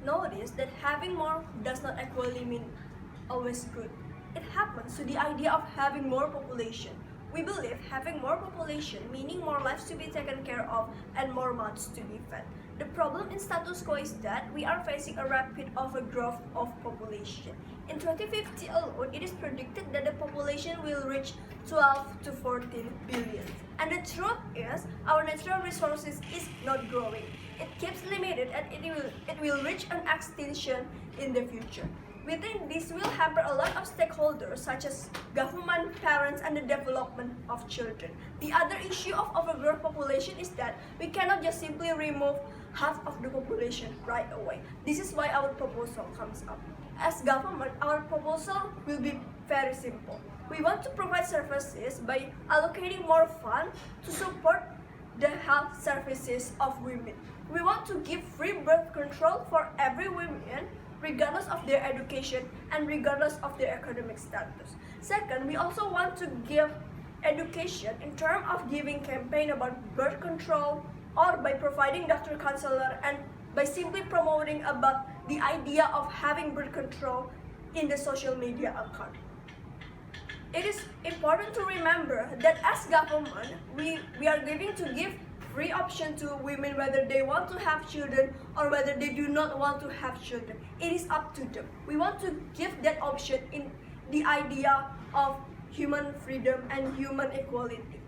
notice that having more does not equally mean always good. It happens to the idea of having more population. We believe having more population, meaning more lives to be taken care of and more mouths to be fed. The problem in status quo is that we are facing a rapid overgrowth of population. In 2050 alone, it is predicted that the population will reach 12 to 14 billion. And the truth is, our natural resources is not growing. It keeps limited and it will reach an extinction in the future. We think this will hamper a lot of stakeholders such as government, parents, and the development of children. The other issue of overgrowth population is that we cannot just simply remove half of the population right away. This is why our proposal comes up. As government, our proposal will be very simple. We want to provide services by allocating more funds to support the health services of women. We want to give free birth control for every woman, regardless of their education and regardless of their economic status. Second, we also want to give education in terms of giving campaign about birth control or by providing doctor counselor and by simply promoting about the idea of having birth control in the social media account. It is important to remember that as government, we are going to give free option to women whether they want to have children or whether they do not want to have children. It is up to them. We want to give that option in the idea of human freedom and human equality.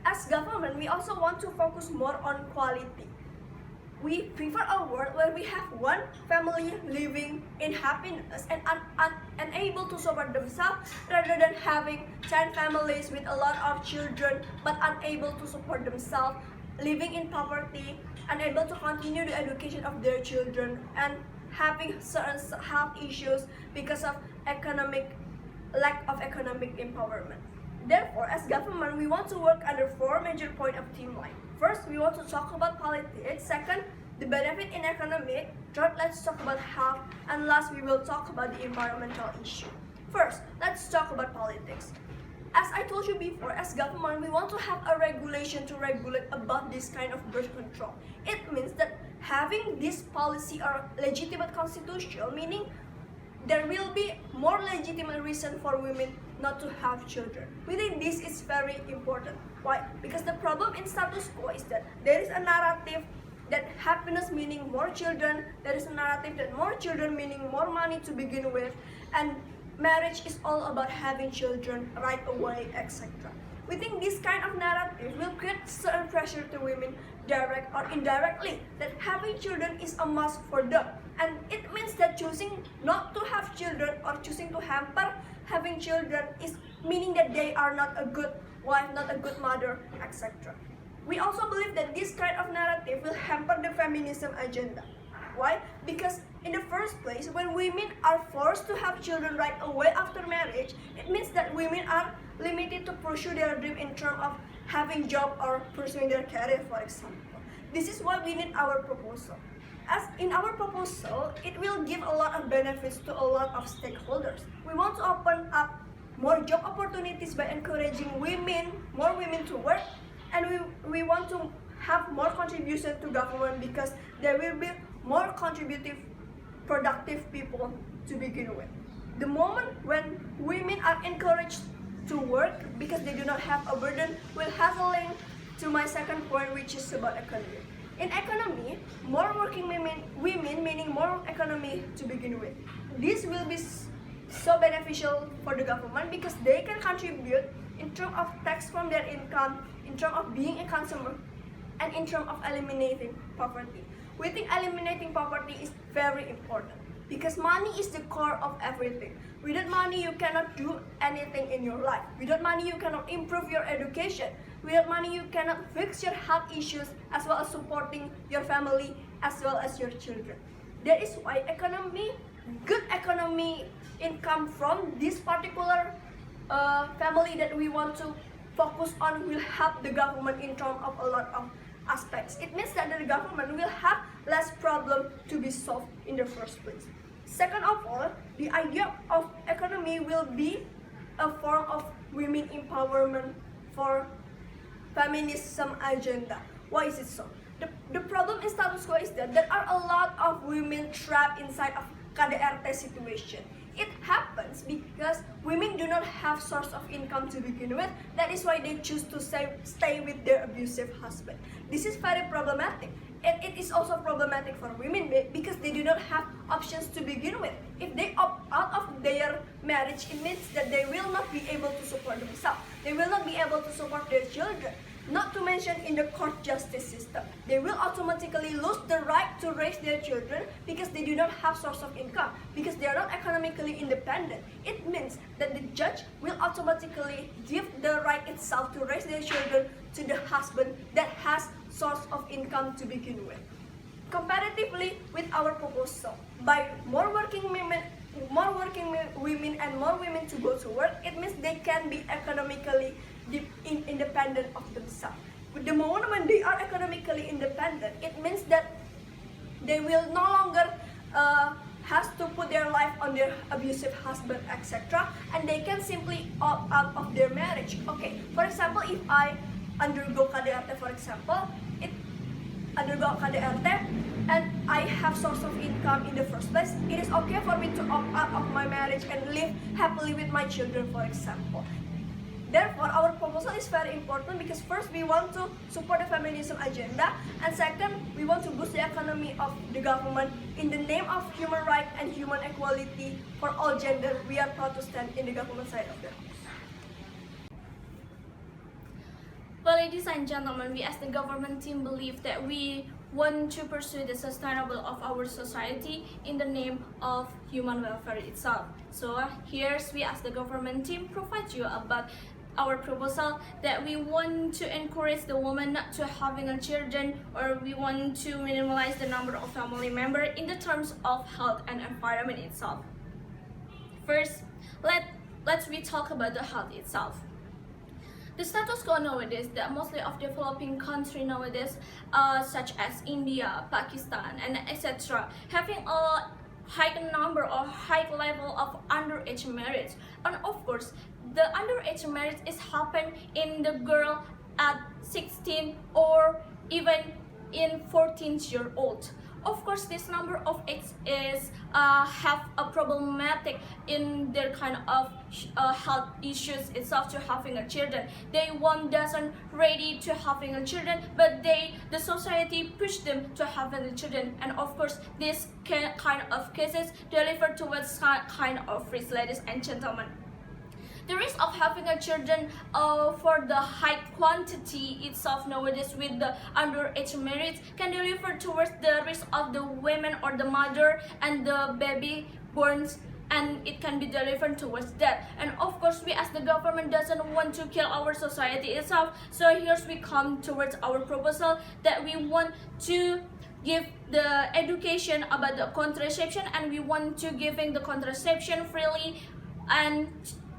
As government, we also want to focus more on quality. We prefer a world where we have one family living in happiness and able to support themselves rather than having 10 families with a lot of children but unable to support themselves, living in poverty, unable to continue the education of their children, and having certain health issues because of lack of economic empowerment. Therefore, as government, we want to work under 4 major points of timeline. First, we want to talk about politics. Second, the benefit in economic. Third, let's talk about health. And last, we will talk about the environmental issue. First, let's talk about politics. As I told you before, as government, we want to have a regulation to regulate about this kind of birth control. It means that having this policy or legitimate constitutional, meaning there will be more legitimate reason for women not to have children. We think this is very important. Why? Because the problem in status quo is that there is a narrative that happiness meaning more children, there is a narrative that more children meaning more money to begin with, and marriage is all about having children right away, etc. We think this kind of narrative will create certain pressure to women, direct or indirectly, that having children is a must for them. And it means that choosing not to have children or choosing to hamper having children is meaning that they are not a good wife, not a good mother, etc. We also believe that this kind of narrative will hamper the feminism agenda. Why? Because in the first place, when women are forced to have children right away after marriage, it means that women are limited to pursue their dream in terms of having job or pursuing their career, for example. This is why we need our proposal. As in our proposal, it will give a lot of benefits to a lot of stakeholders. We want to open up more job opportunities by encouraging more women to work, and we want to have more contribution to government because there will be more contributive, productive people to begin with. The moment when women are encouraged to work because they do not have a burden will have a link to my second point, which is about economy. In economy, more working women meaning more economy to begin with. This will be so beneficial for the government because they can contribute in terms of tax from their income, in terms of being a consumer, and in terms of eliminating poverty. We think eliminating poverty is very important because money is the core of everything. Without money, you cannot do anything in your life. Without money, you cannot improve your education. Without money, you cannot fix your health issues as well as supporting your family as well as your children. That is why good economy income from this particular family that we want to focus on will help the government in terms of a lot of aspects. It means that the government will have less problem to be solved in the first place. Second of all, the idea of economy will be a form of women empowerment for feminism agenda. Why is it so? The problem in status quo is that there are a lot of women trapped inside of KDRT situation. It happens because women do not have source of income to begin with. That is why they choose to stay with their abusive husband. This is very problematic. And it is also problematic for women because they do not have options to begin with. If they opt out of their marriage, it means that they will not be able to support themselves. They will not be able to support their children. Not to mention in the court justice system. They will automatically lose the right to raise their children because they do not have source of income, because they are not economically independent. It means that the judge will automatically give the right itself to raise their children to the husband that has source of income to begin with. Comparatively with our proposal, by more working women and more women to go to work, it means they can be economically independent of themselves. But the moment when they are economically independent, it means that they will no longer have to put their life on their abusive husband, etc. And they can simply opt out of their marriage. Okay, for example, if I undergo KDRT, for example, and I have source of income in the first place, it is okay for me to opt out of my marriage and live happily with my children, for example. Therefore, our proposal is very important because first, we want to support the feminism agenda, and second, we want to boost the economy of the government in the name of human rights and human equality for all gender. We are proud to stand in the government side of the house. Well, ladies and gentlemen, we as the government team believe that we want to pursue the sustainable of our society in the name of human welfare itself. So here's we as the government team provide you about our proposal that we want to encourage the woman not to having a children, or we want to minimize the number of family members in the terms of health and environment itself. First, let's we talk about the health itself. The status quo nowadays that mostly of developing countries nowadays, such as India, Pakistan, and etc., having a high number or high level of underage marriage, and of course, the underage marriage is happen in the girl at 16 or even in 14-year-old. Of course, this number of age is have a problematic in their kind of health issues itself to having a children. They doesn't ready to having a children, but the society push them to having a children, and of course, this kind of cases deliver towards kind of risk, ladies and gentlemen. The risk of having a children for the high quantity itself nowadays with the underage marriage can deliver towards the risk of the women or the mother and the baby born, and it can be delivered towards that. And of course, we as the government doesn't want to kill our society itself. So here's we come towards our proposal that we want to give the education about the contraception, and we want to giving the contraception freely and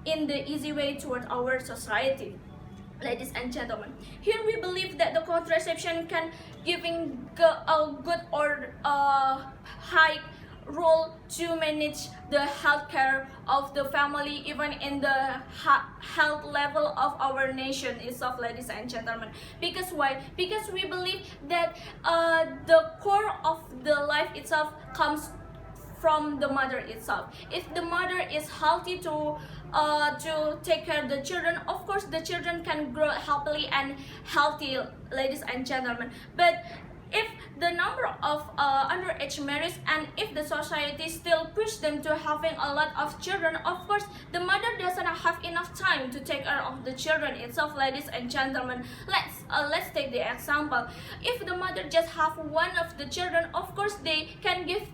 in the easy way toward our society. Ladies and gentlemen, here we believe that the contraception can giving a good or high role to manage the healthcare of the family, even in the health level of our nation itself, ladies and gentlemen. Because why? Because we believe that the core of the life itself comes from the mother itself. If the mother is healthy to take care of the children, of course the children can grow happily and healthy, ladies and gentlemen. But if the number of underage marriage, and if the society still push them to having a lot of children, of course the mother doesn't have enough time to take care of the children itself, ladies and gentlemen. Let's take the example. If the mother just have one of the children, of course they can give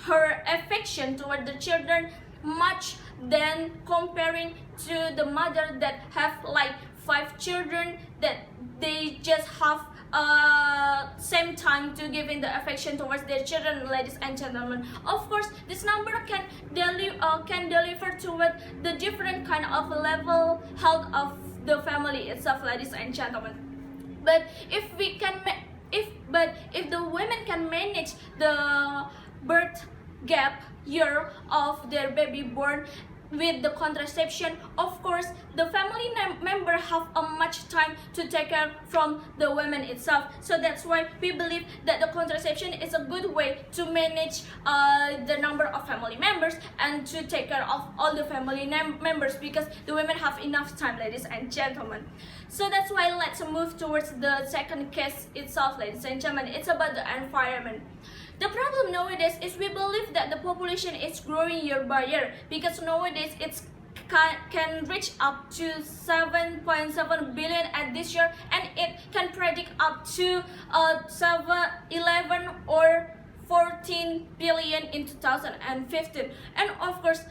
her affection toward the children much than comparing to the mother that have like 5 children, that they just have same time to giving the affection towards their children, ladies and gentlemen. Of course, this number can deliver toward the different kind of level health of the family itself, ladies and gentlemen. But if the women can manage the birth gap year of their baby born with the contraception, of course, the family member have a much time to take care from the women itself. So that's why we believe that the contraception is a good way to manage the number of family members and to take care of all the family members, because the women have enough time, ladies and gentlemen. So that's why let's move towards the second case itself, ladies and gentlemen. It's about the environment. The problem nowadays is we believe that the population is growing year by year, because nowadays it's can reach up to 7.7 billion at this year, and it can predict up to 11 or 14 billion in 2015. And of course,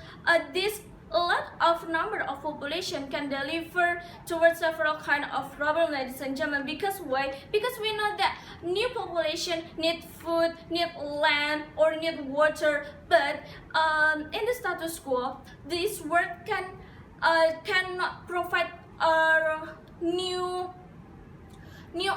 this a lot of number of population can deliver towards several kind of problem, ladies and gentlemen. Because why? Because we know that new population need food, need land, or need water. But in the status quo, this world cannot provide new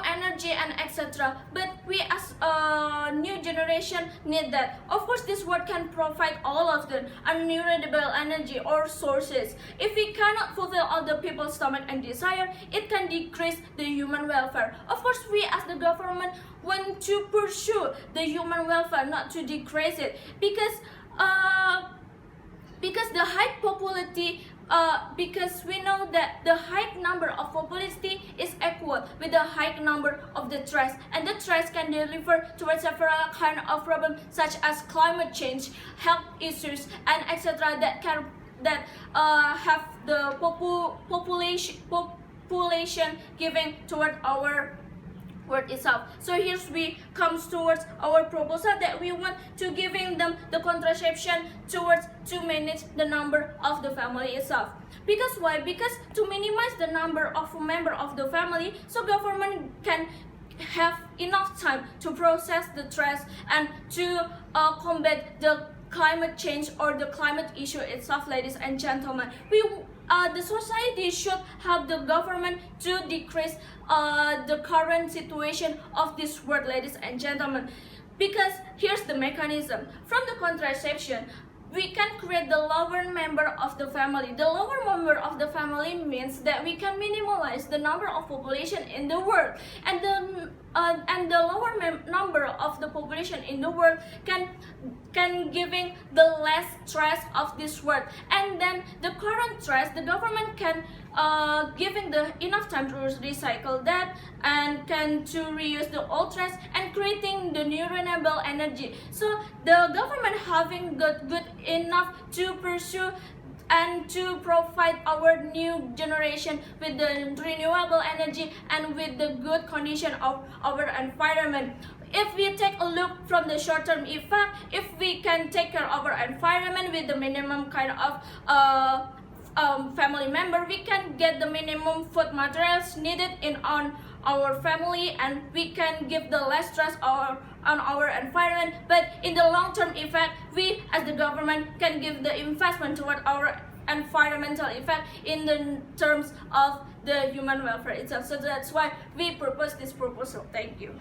energy and etc. But we as a new generation need that. Of course, this world can provide all of the renewable energy or sources. If we cannot fulfill all the people's stomach and desire, it can decrease the human welfare. Of course, we as the government want to pursue the human welfare, not to decrease it, because the high population, because we know that the high number of population is equal with the high number of the trash, and the trash can deliver towards several kind of problems such as climate change, health issues, and etc. that have the population giving toward our world itself. So here we comes towards our proposal that we want to giving them the contraception towards to manage the number of the family itself. Because why? Because to minimize the number of member of the family, so government can have enough time to process the trash and to combat the climate change or the climate issue itself, ladies and gentlemen. The society should help the government to decrease the current situation of this world, ladies and gentlemen. Because here's the mechanism. From the contraception, we can create the lower member of the family. The lower member of the family means that we can minimize the number of population in the world, and the lower number of the population in the world can giving the less stress of this world. And then the current stress, the government can giving the enough time to recycle that, and can to reuse the old trash and creating the new renewable energy. So the government having good enough to pursue and to provide our new generation with the renewable energy and with the good condition of our environment. If we take a look from the short-term effect, if we can take care of our environment with the minimum kind of family member, we can get the minimum food materials needed on our family, and we can give the less stress on our environment. But in the long-term effect, we as the government can give the investment toward our environmental effect in the terms of the human welfare itself. So that's why we propose this proposal. Thank you.